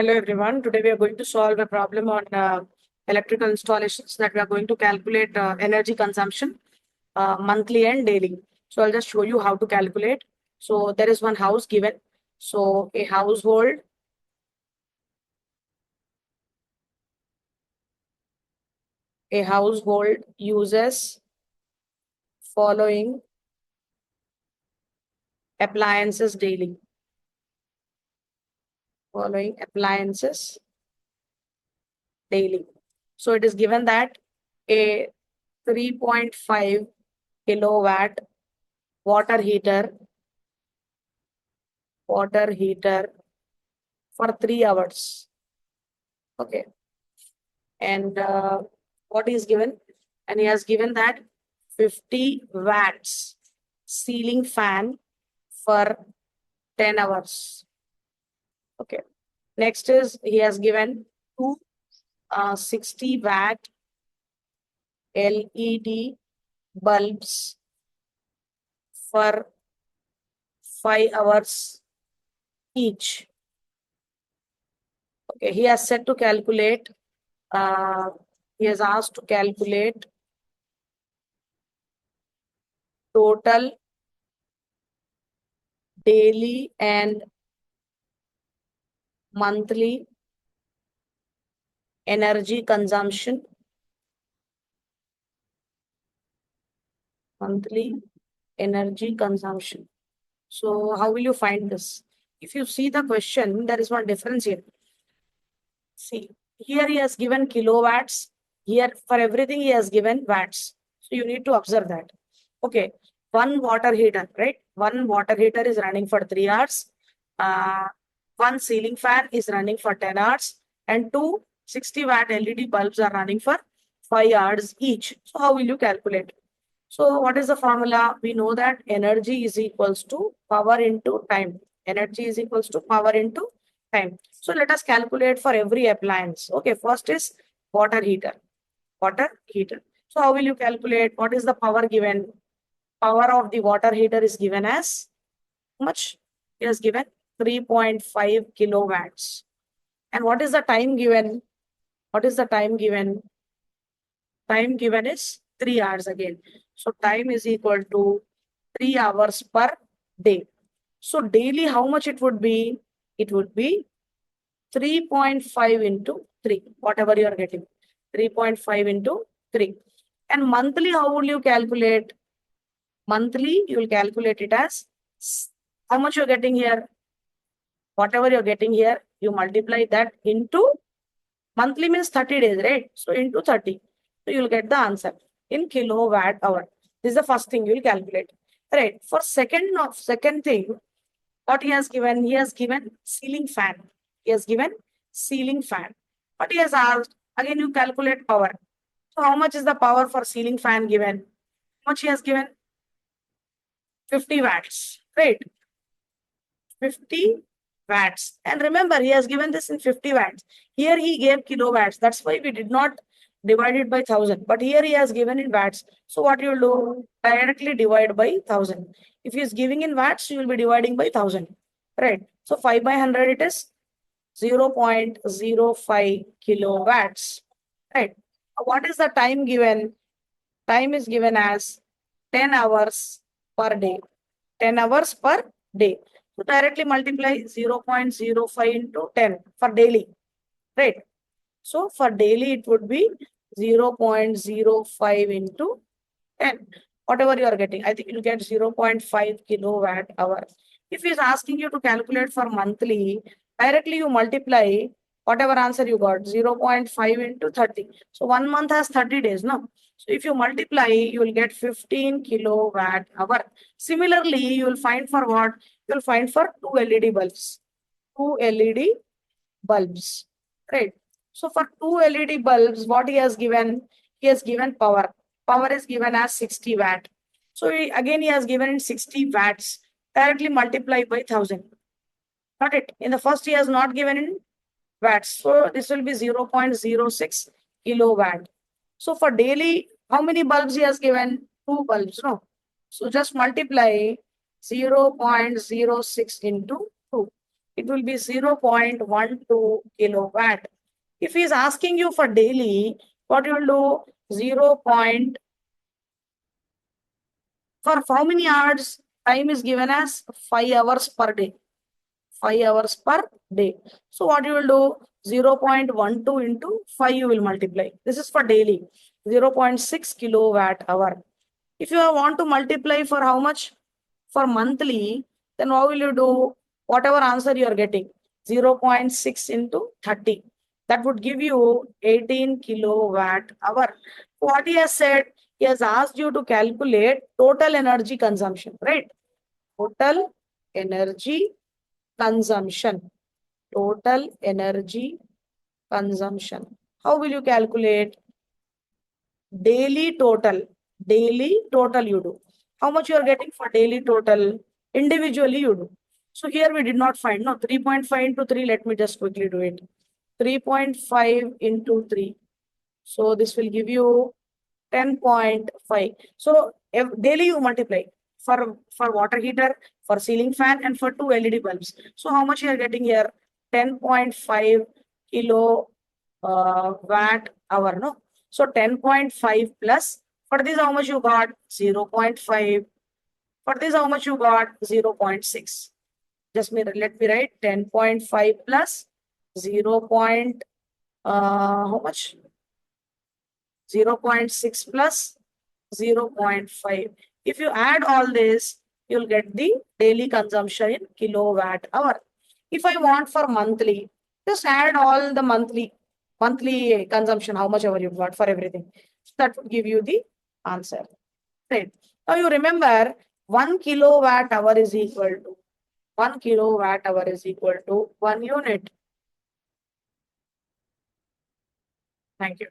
Hello everyone. Today we are going to solve a problem on electrical installations that we are going to calculate energy consumption monthly and daily. So I'll just show you how to calculate. So there is one house given. So a household uses following appliances daily. Following appliances daily. So it is given that a 3.5 kilowatt water heater for 3 hours. Okay. And what is given? And he has given that 50 watts ceiling fan for 10 hours. Okay. Next is he has given two 60-watt LED bulbs for 5 hours each. Okay. He has said to calculate, he has asked to calculate total daily and monthly energy consumption. Monthly energy consumption. So how will you find this? If you see the question, there is one difference here. See, here he has given kilowatts. Here for everything he has given watts. So you need to observe that. Okay, one water heater, right? One water heater is running for 3 hours. One ceiling fan is running for 10 hours. And two 60-watt LED bulbs are running for 5 hours each. So how will you calculate? So what is the formula? We know that energy is equals to power into time. Energy is equals to power into time. So let us calculate for every appliance. Okay, first is water heater. Water heater. So how will you calculate? What is the power given? Power of the water heater is given as how much? It is given 3.5 kilowatts. And what is the time given? What is the time given? Time given is 3 hours again. So time is equal to 3 hours per day. So daily, how much it would be? It would be 3.5 into 3, whatever you are getting. 3.5 into 3. And monthly, how will you calculate? Monthly, you will calculate it as how much you're getting here. Whatever you're getting here, you multiply that into monthly means 30 days, right? So into 30. So you'll get the answer in kilowatt hour. This is the first thing you'll calculate. Right. For second thing, what he has given ceiling fan. He has given ceiling fan. What he has asked, again you calculate power. So how much is the power for ceiling fan given? How much he has given? 50 watts. Right. 50 watts. And remember, he has given this in 50 watts. Here he gave kilowatts. That's why we did not divide it by 1000. But here he has given in watts. So what you will do? Directly divide by 1000. If he is giving in watts, you will be dividing by 1000. Right. So 5 by 100 it is 0.05 kilowatts. Right. What is the time given? Time is given as 10 hours per day. 10 hours per day. So directly multiply 0.05 into 10 for daily. Right. So for daily it would be 0.05 into 10. Whatever you are getting. I think you'll get 0.5 kilowatt hour. If he's asking you to calculate for monthly, directly you multiply whatever answer you got, 0.5 into 30. So 1 month has 30 days, no? So if you multiply, you will get 15 kilowatt hour. Similarly, you will find for what? You will find for two LED bulbs. Two LED bulbs, right? So for two LED bulbs, what he has given? He has given power. Power is given as 60 watt. So again, he has given in 60 watts. Directly multiply by 1000. Got it? In the first, he has not given in watts. So this will be 0.06 kilowatt. So for daily, how many bulbs he has given? Two bulbs, no? So just multiply 0.06 into 2. it will be 0.12 kilowatt. If he is asking you for daily, what you will do? 0. For how many hours? Time is given as 5 hours per day. 5 hours per day. So what you will do? 0.12 into 5 you will multiply. This is for daily. 0.6 kilowatt hour. If you want to multiply for how much? For monthly, then what will you do? Whatever answer you are getting, 0.6 into 30. That would give you 18 kilowatt hour. What he has said, he has asked you to calculate total energy consumption, right? Total energy consumption. Total energy consumption. How will you calculate? Daily total. Daily total you do. How much you are getting for daily total? Individually you do. So here we did not find. No, 3.5 into 3. Let me just quickly do it. 3.5 into 3. So this will give you 10.5. So if daily you multiply for water heater, for ceiling fan, and for 2 LED bulbs. So how much you are getting here? 10.5 kilo watt hour. No. So 10.5 plus. For this, how much you got? 0.5. For this, how much you got? 0.6. Just let me write 10.5 plus 0. How much? 0.6 plus 0.5. If you add all this, you'll get the daily consumption in kilowatt hour. If I want for monthly, just add all the monthly consumption, how much ever you got for everything. So that would give you the answer. Right. Now you remember 1 kilowatt hour is equal to 1 kilowatt hour is equal to 1 unit. Thank you.